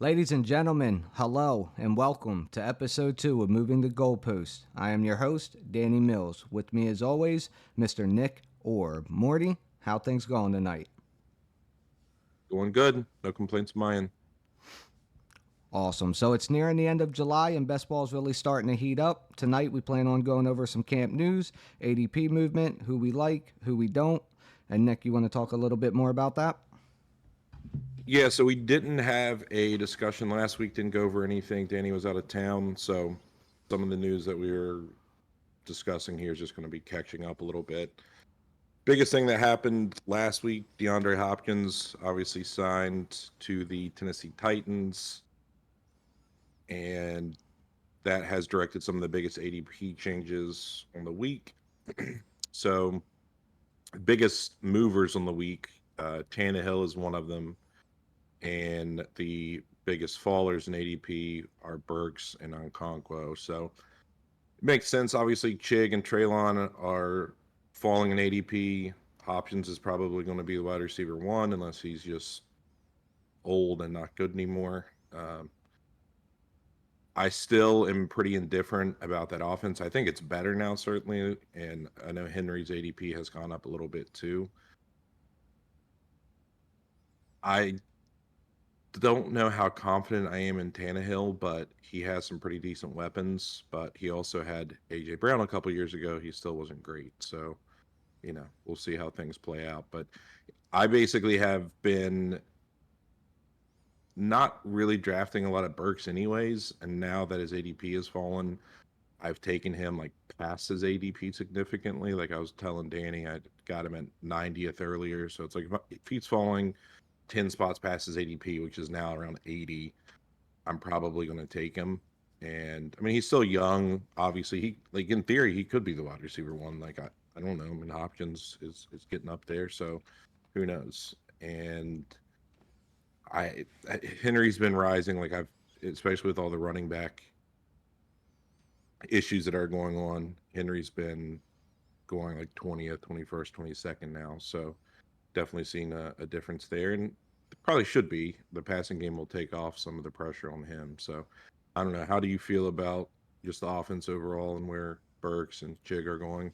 Ladies and gentlemen, hello and welcome to episode 2 of Moving the Goalpost. I am your host, Danny Mills. With me as always, Mr. Nick Orb. Morty, how things going tonight? Going good. No complaints of mine. Awesome. So it's nearing the end of July and best ball's really starting to heat up. Tonight we plan on going over some camp news, ADP movement, who we like, who we don't. And Nick, you want to talk a little bit more about that? Yeah, so we didn't have a discussion last week, didn't go over anything. Danny was out of town, so some of the news that we were discussing here is just going to be catching up a little bit. Biggest thing that happened last week, DeAndre Hopkins obviously signed to the Tennessee Titans, and that has directed some of the biggest ADP changes on the week. So, biggest movers on the week, Tannehill is one of them. And the biggest fallers in ADP are Burks and Okonkwo. So it makes sense. Obviously, Chig and Traylon are falling in ADP. Hopkins is probably going to be the wide receiver one unless he's just old and not good anymore. I still am pretty indifferent about that offense. I think it's better now, certainly. And I know Henry's ADP has gone up a little bit too. I don't know how confident I am in Tannehill, but he has some pretty decent weapons. But he also had AJ Brown a couple years ago. He still wasn't great. So, we'll see how things play out. But I basically have been not really drafting a lot of Burks anyways. And now that his ADP has fallen, I've taken him like past his ADP significantly. Like I was telling Danny, I got him at 90th earlier. So it's like if he's falling 10 spots past his ADP, which is now around 80, I'm probably going to take him. And I mean, he's still young. Obviously, he like in theory he could be the wide receiver one. Like I don't know. I mean, Hopkins is getting up there, so who knows? And Henry's been rising. Like I've especially with all the running back issues that are going on. Henry's been going like 20th, 21st, 22nd now. So definitely seen a difference there, and probably should be. The passing game will take off some of the pressure on him. So I don't know. How do you feel about just the offense overall and where Burks and Chig are going?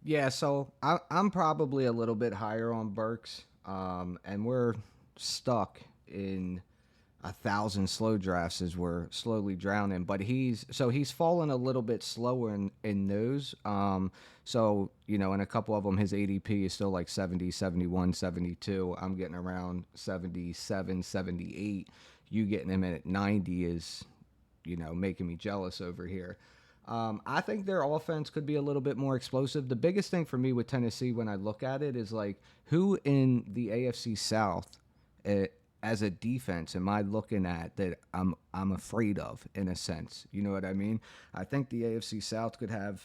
Yeah, so I'm probably a little bit higher on Burks, and we're stuck in 1,000 slow drafts as we're slowly drowning. But he's fallen a little bit slower in those. So in a couple of them, his ADP is still like 70, 71, 72. I'm getting around 77, 78. You getting him at 90 is making me jealous over here. I think their offense could be a little bit more explosive. The biggest thing for me with Tennessee when I look at it is like who in the AFC South, uh, as a defense, am I looking at that I'm afraid of in a sense? You know what I mean? I think the AFC South could have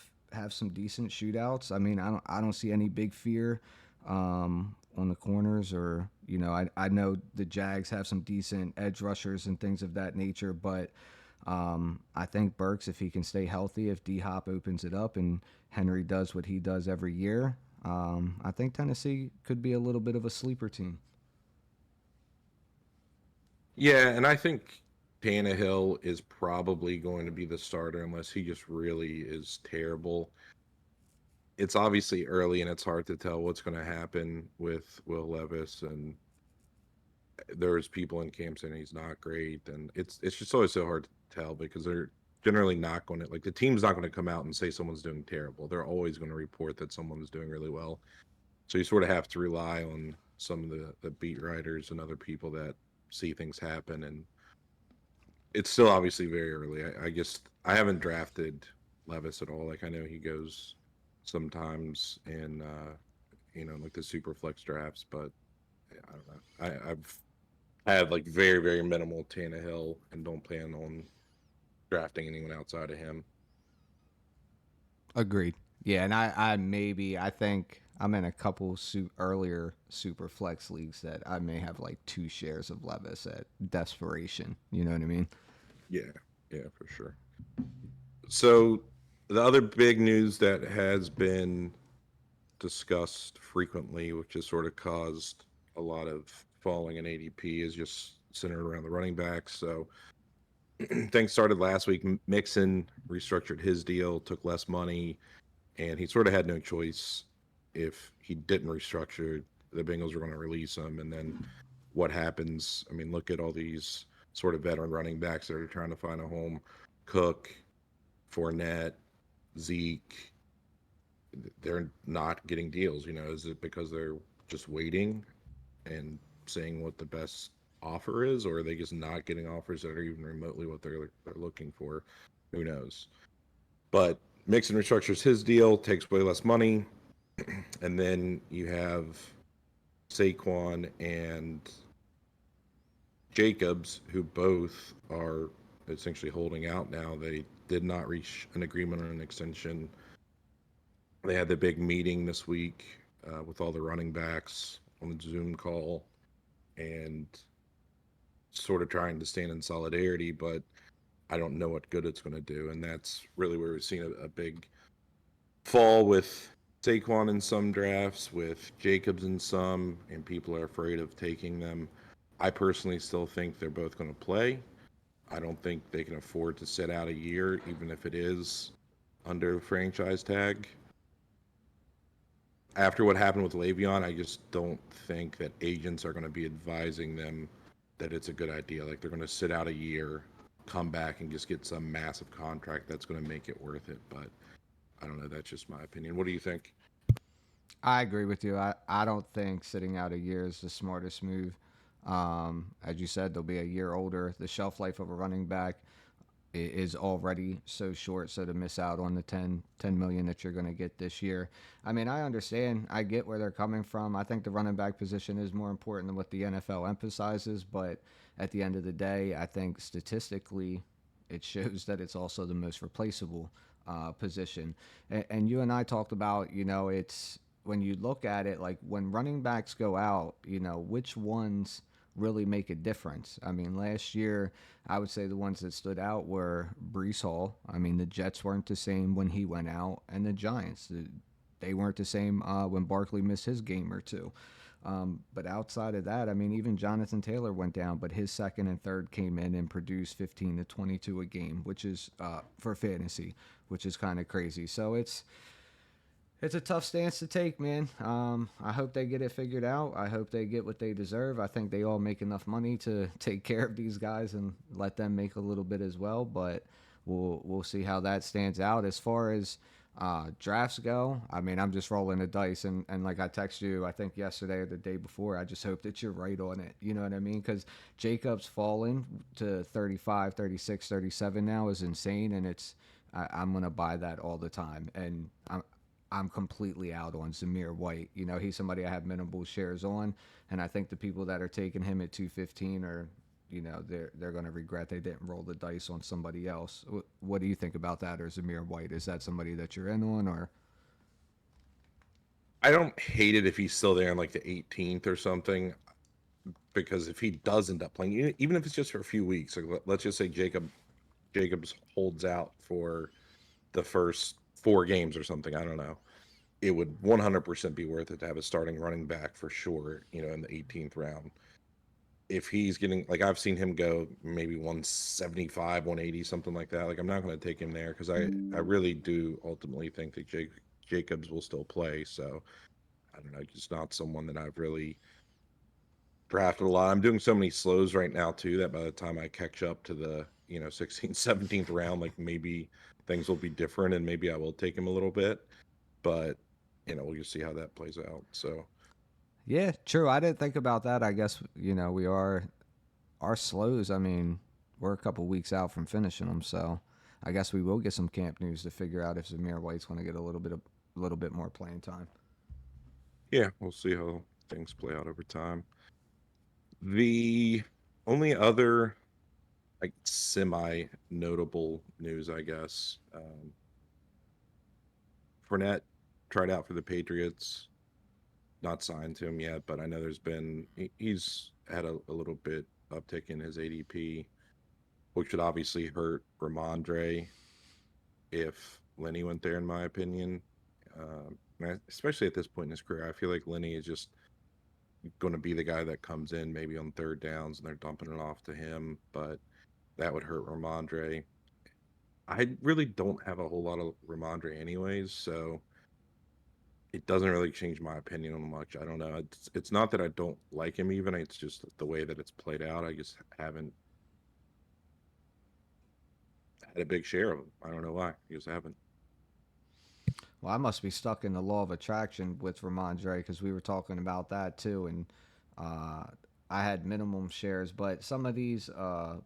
some decent shootouts. I mean, I don't see any big fear on the corners, or I know the Jags have some decent edge rushers and things of that nature, but I think Burks, if he can stay healthy, if D Hop opens it up and Henry does what he does every year, I think Tennessee could be a little bit of a sleeper team. Yeah, and I think Tannehill is probably going to be the starter unless he just really is terrible. It's obviously early and it's hard to tell what's going to happen with Will Levis, and there's people in camp saying he's not great, and it's just always so hard to tell because they're generally not going to, like, the team's not going to come out and say someone's doing terrible. They're always going to report that someone's doing really well. So you sort of have to rely on some of the beat writers and other people that see things happen, and it's still obviously very early. I just I haven't drafted Levis at all. Like I know he goes sometimes in like the super flex drafts, but I don't know. I've had like very very minimal Tannehill and don't plan on drafting anyone outside of him. Agreed. Yeah, and I think I'm in a couple earlier super flex leagues that I may have like 2 shares of Levis at desperation. You know what I mean? Yeah, yeah, for sure. So the other big news that has been discussed frequently, which has sort of caused a lot of falling in ADP is just centered around the running backs. So things started last week. Mixon restructured his deal, took less money, and he sort of had no choice. If he didn't restructure, the Bengals were going to release him. And then what happens? I mean, look at all these sort of veteran running backs that are trying to find a home. Cook, Fournette, Zeke, they're not getting deals. Is it because they're just waiting and seeing what the best offer is, or are they just not getting offers that are even remotely what they're looking for? Who knows? But Mixon restructures his deal, takes way less money, and then you have Saquon and Jacobs, who both are essentially holding out now. They did not reach an agreement on an extension. They had the big meeting this week with all the running backs on the Zoom call and sort of trying to stand in solidarity, but I don't know what good it's going to do. And that's really where we've seen a big fall with Saquon in some drafts, with Jacobs in some, and people are afraid of taking them. I personally still think they're both going to play. I don't think they can afford to sit out a year, even if it is under franchise tag. After what happened with Le'Veon, I just don't think that agents are going to be advising them that it's a good idea. Like they're going to sit out a year, come back, and just get some massive contract that's going to make it worth it. But I don't know. That's just my opinion. What do you think? I agree with you. I don't think sitting out a year is the smartest move. As you said, they'll be a year older. The shelf life of a running back is already so short. So to miss out on the 10 million that you're going to get this year, I mean, I understand. I get where they're coming from. I think the running back position is more important than what the NFL emphasizes. But at the end of the day, I think statistically, it shows that it's also the most replaceable position. And you and I talked about, it's when you look at it, like when running backs go out, which ones really make a difference. I mean, last year, I would say the ones that stood out were Brees Hall. I mean, the Jets weren't the same when he went out, and the Giants. They weren't the same when Barkley missed his game or two. But outside of that, I mean, even Jonathan Taylor went down, but his second and third came in and produced 15 to 22 a game, which is for fantasy, which is kind of crazy. So it's a tough stance to take, man. I hope they get it figured out. I hope they get what they deserve. I think they all make enough money to take care of these guys and let them make a little bit as well. But we'll see how that stands out. As far as drafts go, I mean, I'm just rolling the dice. And like I texted you, I think yesterday or the day before, I just hope that you're right on it. You know what I mean? Because Jacobs falling to 35, 36, 37 now is insane. And I'm going to buy that all the time. And I'm completely out on Zamir White. He's somebody I have minimal shares on, and I think the people that are taking him at 215 are, they're going to regret they didn't roll the dice on somebody else. What do you think about that, or Zamir White? Is that somebody that you're in on, or? I don't hate it if he's still there in like the 18th or something, because if he does end up playing, even if it's just for a few weeks, like let's just say Jacobs holds out for the first 4 games or something. I don't know. It would 100% be worth it to have a starting running back for sure, in the 18th round. If he's getting, like, I've seen him go maybe 175, 180, something like that. Like, I'm not going to take him there because I really do ultimately think that Jacobs will still play. So, I don't know. He's not someone that I've really drafted a lot. I'm doing so many slows right now, too, that by the time I catch up to the, 16th, 17th round, like, maybe things will be different and maybe I will take him a little bit. But we'll just see how that plays out. So Yeah, true. I didn't think about that. I guess we are our slows. I mean, we're a couple weeks out from finishing them, so I guess we will get some camp news to figure out if Zamir White's going to get a little bit more playing time. yeah, we'll see how things play out over time. The only other like semi notable news, I guess, Fournette tried out for the Patriots. Not signed to him yet, but I know he's had a little bit uptick in his ADP, which would obviously hurt Ramondre if Lenny went there, in my opinion. Especially at this point in his career, I feel like Lenny is just going to be the guy that comes in maybe on third downs and they're dumping it off to him, but that would hurt Ramondre. I really don't have a whole lot of Ramondre anyways, so it doesn't really change my opinion on much. I don't know. It's not that I don't like him even. It's just the way that it's played out. I just haven't had a big share of him. I don't know why. I just haven't. Well, I must be stuck in the law of attraction with Ramondre because we were talking about that too, and uh, I had minimum shares. But some of these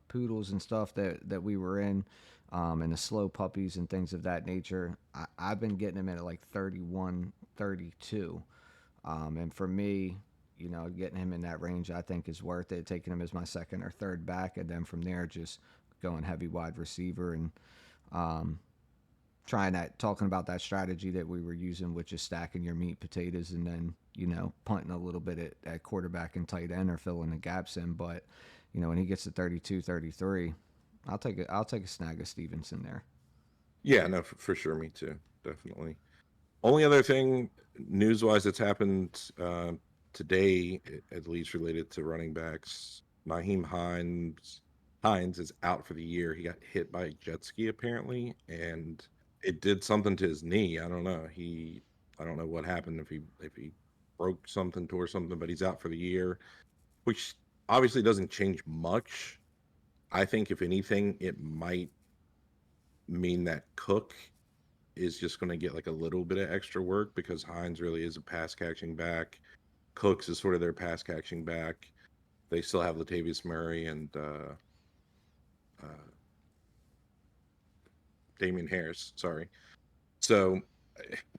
poodles and stuff that we were in, and the slow puppies and things of that nature, I've been getting them at like 31, 32. And for me, getting him in that range, I think is worth it. Taking him as my second or third back, and then from there, just going heavy wide receiver and um, trying that, talking about that strategy that we were using, which is stacking your meat potatoes and then punting a little bit at quarterback and tight end or filling the gaps in. But when he gets to 32, 33, I'll take a snag of Stevenson there. Yeah, no, for sure. Me too. Definitely. Only other thing news wise that's happened today, at least related to running backs, Hines is out for the year. He got hit by a jet ski apparently, and it did something to his knee. I don't know. I don't know what happened if he broke something, tore something, but he's out for the year, which obviously doesn't change much. I think if anything, it might mean that Cook is just going to get like a little bit of extra work because Hines really is a pass catching back. Cooks is sort of their pass catching back. They still have Latavius Murray and uh, Damian Harris. Sorry. So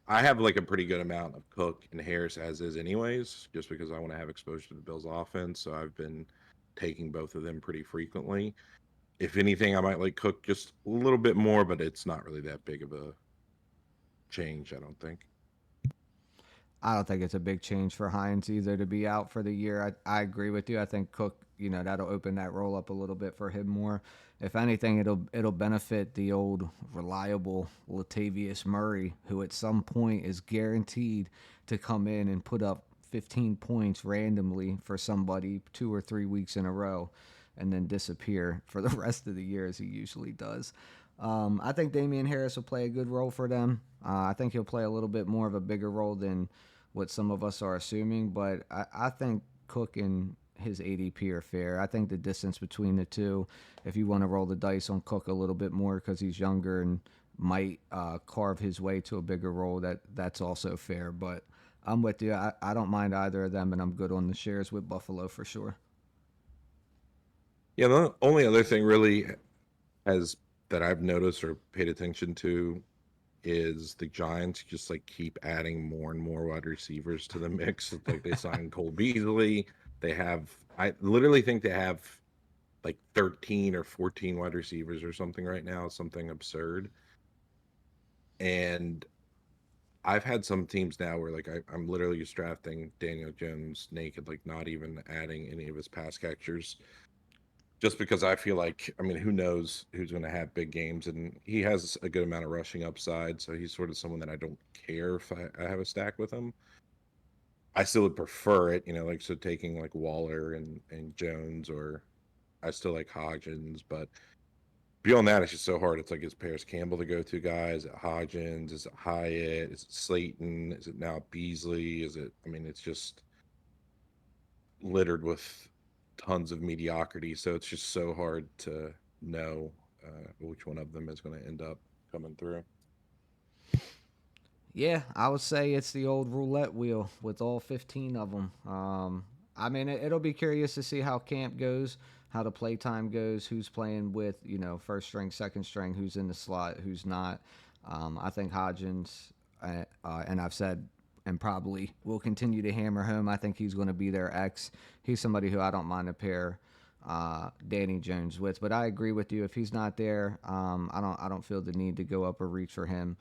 I have like a pretty good amount of Cook and Harris as is, anyways, just because I want to have exposure to the Bills' offense. So I've been taking both of them pretty frequently. If anything, I might like Cook just a little bit more, but it's not really that big of a change, I don't think. I don't think it's a big change for Hines either to be out for the year. I agree with you. I think Cook, that'll open that roll up a little bit for him more. If anything, it'll benefit the old reliable Latavius Murray, who at some point is guaranteed to come in and put up 15 points randomly for somebody 2 or 3 weeks in a row, and then disappear for the rest of the year as he usually does. I think Damian Harris will play a good role for them. I think he'll play a little bit more of a bigger role than what some of us are assuming, but I think Cook and his ADP are fair. I think the distance between the two, if you want to roll the dice on Cook a little bit more because he's younger and might carve his way to a bigger role, that's also fair. But I'm with you. I don't mind either of them, and I'm good on the shares with Buffalo for sure. Yeah, the only other thing really has that I've noticed or paid attention to is the Giants just like keep adding more and more wide receivers to the mix. It's like they signed Cole Beasley. I literally think they have like 13 or 14 wide receivers or something right now, something absurd. And I've had some teams now where like I'm literally just drafting Daniel Jones naked, like not even adding any of his pass catchers, just because I feel like, I mean, who knows who's going to have big games, and he has a good amount of rushing upside, so he's sort of someone that I don't care if I have a stack with him. I still would prefer it, like so taking like Waller and Jones, or I still like Hodgins, but beyond that, it's just so hard. It's like, is Paris Campbell the go-to guy? Is it Hodgins? Is it Hyatt? Is it Slayton? Is it now Beasley? Is it? I mean, it's just littered with tons of mediocrity. So it's just so hard to know which one of them is going to end up coming through. Yeah, I would say it's the old roulette wheel with all 15 of them. I mean, it'll be curious to see how camp goes, how the playtime goes, who's playing with, first string, second string, who's in the slot, who's not. I think Hodgins, and I've said, and probably will continue to hammer home, I think he's going to be their X. He's somebody who I don't mind to pair Danny Jones with. But I agree with you. If he's not there, I don't feel the need to go up or reach for him.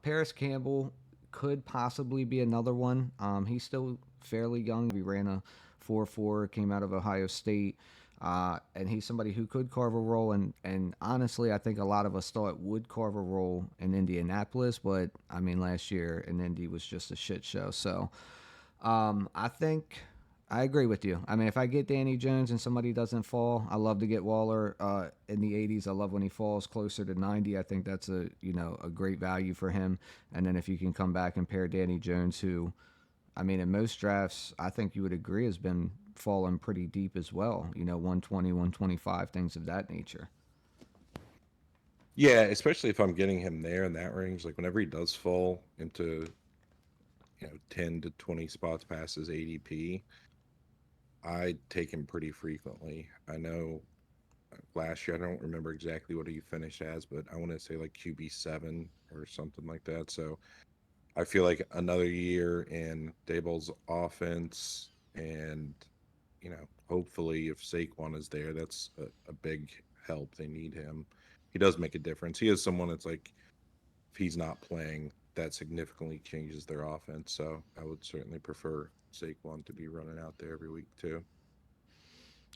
Paris Campbell could possibly be another one. He's still fairly young. He ran a 4.4, came out of Ohio State. And he's somebody who could carve a role. And honestly, I think a lot of us thought would carve a role in Indianapolis. But, I mean, last year in Indy was just a shit show. So I think I agree with you. I mean, if I get Danny Jones and somebody doesn't fall, I love to get Waller in the 80s. I love when he falls closer to 90. I think that's a great value for him. And then if you can come back and pair Danny Jones, who, I mean, in most drafts, I think you would agree has been falling pretty deep as well. 120, 125, things of that nature. Yeah, especially if I'm getting him there in that range. Like whenever he does fall into 10 to 20 spots past his ADP, I take him pretty frequently. I know last year I don't remember exactly what he finished as, but I want to say like QB 7 or something like that. So I feel like another year in Dayball's offense, and hopefully if Saquon is there, that's a big help. They need him. He does make a difference. He is someone that's like, if he's not playing, that significantly changes their offense. So I would certainly prefer Saquon to be running out there every week too.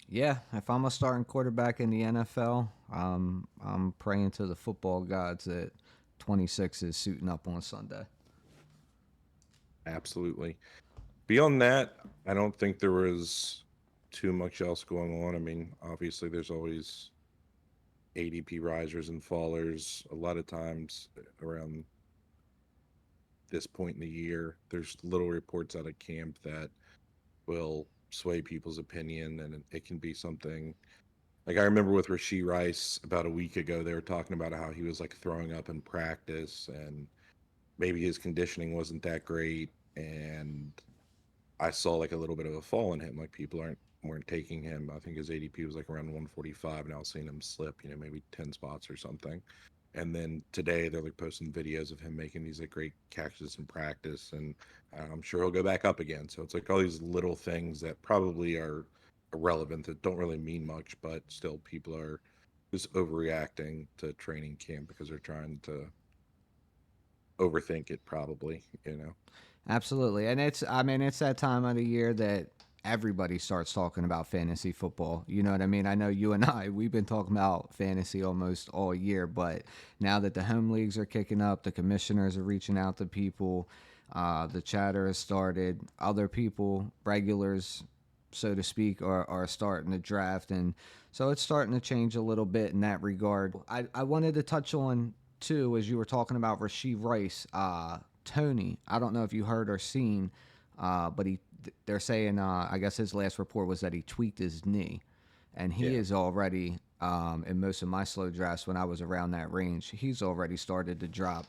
Yeah, if I'm a starting quarterback in the NFL, I'm praying to the football gods that 26 is suiting up on Sunday. Absolutely. Beyond that, I don't think there was too much else going on. I mean, obviously, there's always ADP risers and fallers. A lot of times around this point in the year, there's little reports out of camp that will sway people's opinion, and it can be something. Like I remember with Rasheed Rice about a week ago, they were talking about how he was like throwing up in practice, and maybe his conditioning wasn't that great, and I saw like a little bit of a fall in him. Like people weren't taking him. I think his ADP was like around 145, and I was seeing him slip, maybe 10 spots or something. And then today they're like posting videos of him making these like great catches in practice, and I'm sure he'll go back up again. So it's like all these little things that probably are irrelevant that don't really mean much, but still people are just overreacting to training camp because they're trying to overthink it probably. Absolutely. And I mean, it's that time of the year that everybody starts talking about fantasy football. You know what I mean? I know you and we've been talking about fantasy almost all year, but now that the home leagues are kicking up, the commissioners are reaching out to people, the chatter has started, other people, regulars, so to speak, are starting to draft. And so it's starting to change a little bit in that regard. I wanted to touch on, too, as you were talking about Rasheed Rice. Tony, I don't know if you heard or seen, but they're saying I guess his last report was that he tweaked his knee, and he Yeah. is already in most of my slow drafts when I was around that range. He's already started to drop.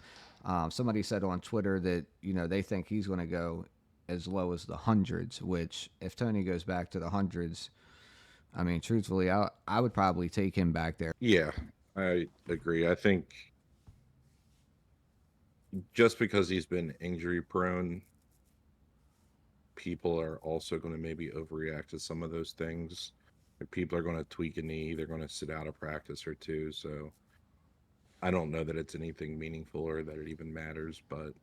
Somebody said on Twitter that they think he's going to go as low as the hundreds. Which, if Tony goes back to the hundreds, I mean, truthfully, I would probably take him back there. Yeah, I agree. I think just because he's been injury prone, people are also going to maybe overreact to some of those things. If people are going to tweak a knee, they're going to sit out of practice or two. So I don't know that it's anything meaningful or that it even matters. But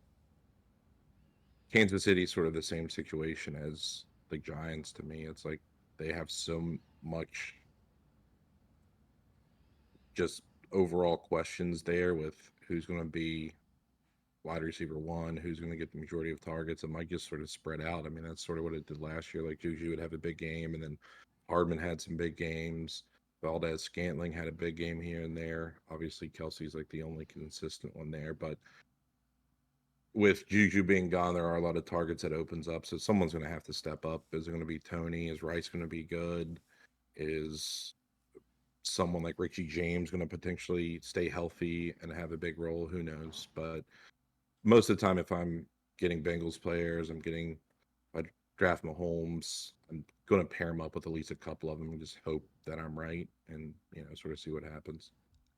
Kansas City's sort of the same situation as the Giants to me. It's like they have so much just overall questions there with who's going to be wide receiver one, who's going to get the majority of targets. It might just sort of spread out. I mean, that's sort of what it did last year. Like Juju would have a big game, and then Hardman had some big games. Valdez Scantling had a big game here and there. Obviously, Kelsey's like the only consistent one there. But with Juju being gone, there are a lot of targets that opens up. So someone's going to have to step up. Is it going to be Tony? Is Rice going to be good? Is someone like Richie James going to potentially stay healthy and have a big role? Who knows? But most of the time, if I'm getting Bengals players, I draft Mahomes, I'm going to pair them up with at least a couple of them and just hope that I'm right and, sort of see what happens.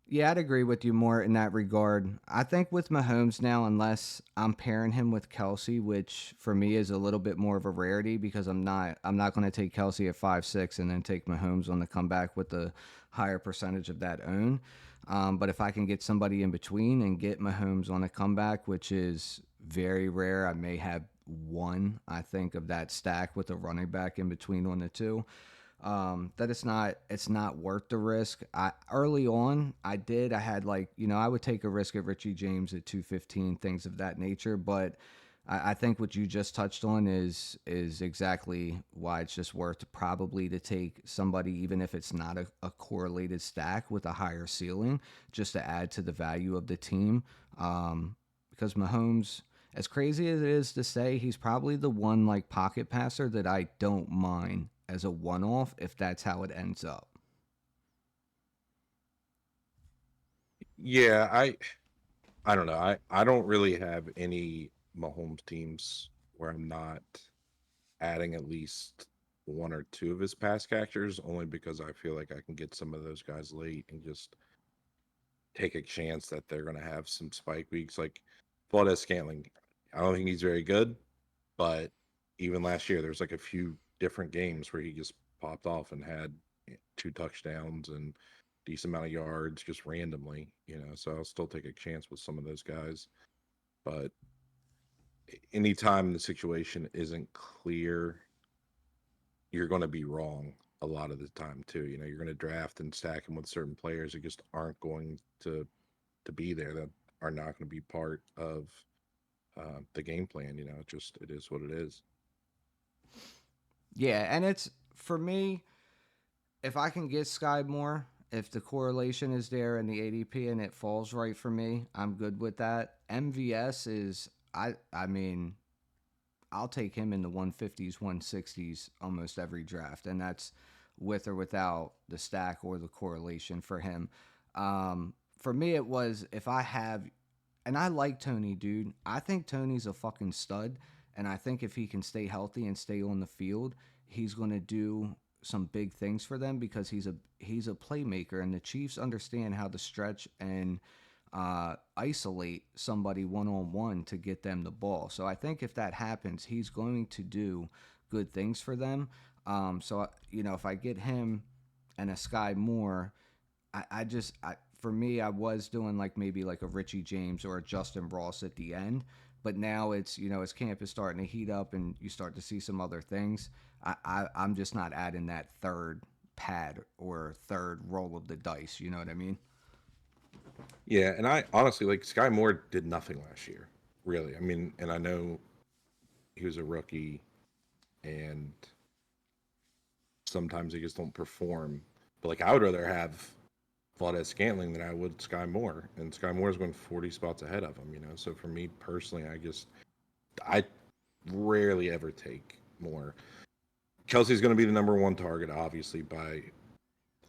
Yeah, I'd agree with you more in that regard. I think with Mahomes now, unless I'm pairing him with Kelsey, which for me is a little bit more of a rarity because I'm not going to take Kelsey at 5'6" and then take Mahomes on the comeback with the higher percentage of that own. But if I can get somebody in between and get Mahomes on a comeback, which is very rare, I may have one, I think, of that stack with a running back in between on the two. That it's not worth the risk. Early on I had, like, I would take a risk at Richie James at 215, things of that nature, but I think what you just touched on is exactly why it's just worth probably to take somebody, even if it's not a correlated stack with a higher ceiling, just to add to the value of the team. Because Mahomes, as crazy as it is to say, he's probably the one like pocket passer that I don't mind as a one off if that's how it ends up. Yeah, I don't know. I don't really have any Mahomes teams where I'm not adding at least one or two of his pass catchers, only because I feel like I can get some of those guys late and just take a chance that they're going to have some spike weeks. Like Valdez Scantling, I don't think he's very good, but even last year, there's like a few different games where he just popped off and had two touchdowns and decent amount of yards just randomly, So I'll still take a chance with some of those guys. But anytime the situation isn't clear, you're going to be wrong a lot of the time too. You're going to draft and stack them with certain players that just aren't going to be there, that are not going to be part of the game plan. It is what it is. Yeah, and it's for me, if I can get Sky Moore, if the correlation is there in the ADP and it falls right for me, I'm good with that. MVS is I mean, I'll take him in the 150s, 160s almost every draft, and that's with or without the stack or the correlation for him. For me, it was if I have, and I like Tony, dude. I think Tony's a fucking stud, and I think if he can stay healthy and stay on the field, he's going to do some big things for them because he's a playmaker, and the Chiefs understand how to stretch and isolate somebody one on one to get them the ball. So I think if that happens, he's going to do good things for them. If I get him and a Sky Moore, for me, I was doing like maybe like a Richie James or a Justin Ross at the end. But now it's as camp is starting to heat up and you start to see some other things. I'm just not adding that third pad or third roll of the dice. You know what I mean? Yeah, and I honestly like Sky Moore did nothing last year, really. I mean, and I know he was a rookie, and sometimes they just don't perform. But like, I would rather have Valdez Scantling than I would Sky Moore, and Sky Moore is going 40 spots ahead of him. So for me personally, I rarely ever take Moore. Kelsey's going to be the number one target, obviously by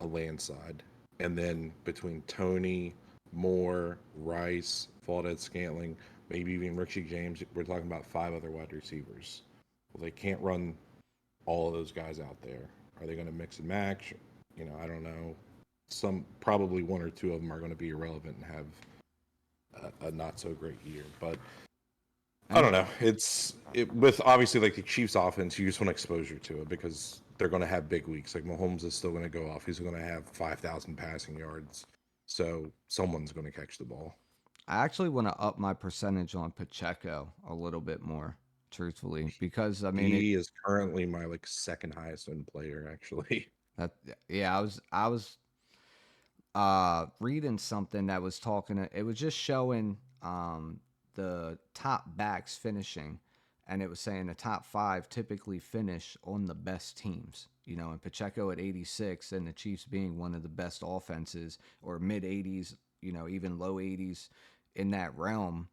a landslide, and then between Tony, Moore, Rice, Valdez Scantling, maybe even Richie James, we're talking about five other wide receivers. Well, they can't run all of those guys out there. Are they going to mix and match? I don't know. Some probably one or two of them are going to be irrelevant and have a not so great year. But I And don't know. With obviously like the Chiefs offense, you just want exposure to it because they're going to have big weeks. Like Mahomes is still going to go off. He's going to have 5,000 passing yards. So someone's going to catch the ball. I actually want to up my percentage on Pacheco a little bit more, truthfully, because I mean it. He is currently my like second highest owned player, actually. That yeah, I was reading something that was talking. It was just showing the top backs finishing, and it was saying the top five typically finish on the best teams. And Pacheco at 86, and the Chiefs being one of the best offenses, or mid 80s, even low 80s in that realm.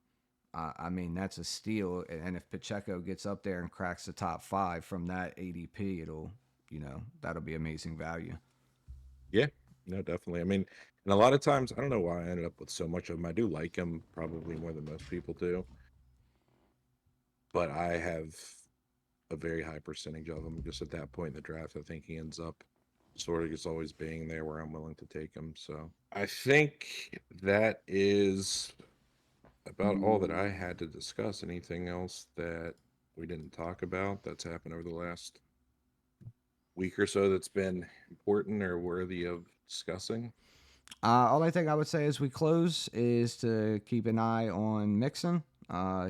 I mean, that's a steal. And if Pacheco gets up there and cracks the top five from that ADP, that'll be amazing value. Yeah, no, definitely. I mean, and a lot of times, I don't know why I ended up with so much of him. I do like him probably more than most people do, but I have a very high percentage of him just at that point in the draft. I think he ends up sort of just always being there where I'm willing to take him. So I think that is about all that I had to discuss. Anything else that we didn't talk about that's happened over the last week or so that's been important or worthy of discussing? Only thing I would say as we close is to keep an eye on Mixon.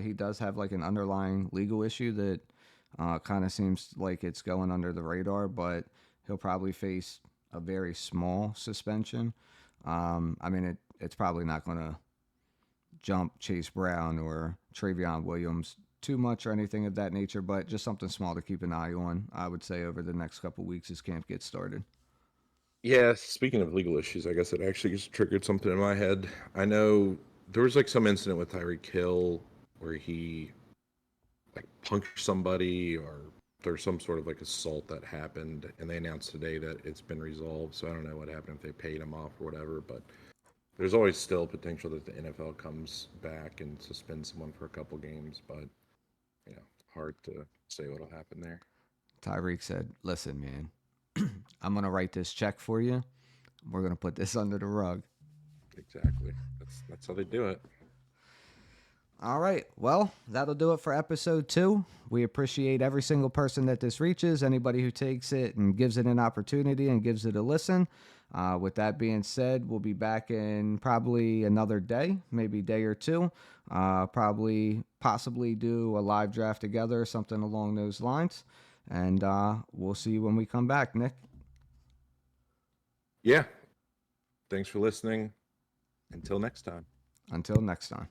He does have like an underlying legal issue that kind of seems like it's going under the radar, but he'll probably face a very small suspension. I mean, it's probably not going to jump Chase Brown or Travion Williams too much or anything of that nature, but just something small to keep an eye on, I would say, over the next couple weeks as camp gets started. Yeah, speaking of legal issues, I guess it actually just triggered something in my head. I know there was like some incident with Tyreek Hill where he like punched somebody, or there's some sort of like assault that happened, and they announced today that it's been resolved. So I don't know what happened, if they paid him off or whatever, but there's always still potential that the NFL comes back and suspends someone for a couple games, but hard to say what'll happen there. Tyreek said, "Listen, man, I'm gonna write this check for you. We're gonna put this under the rug." Exactly. That's how they do it. All right. Well, that'll do it for episode 2. We appreciate every single person that this reaches, anybody who takes it and gives it an opportunity and gives it a listen. With that being said, we'll be back in probably another day, maybe day or two. Possibly do a live draft together, something along those lines. And we'll see you when we come back, Nick. Yeah. Thanks for listening. Until next time. Until next time.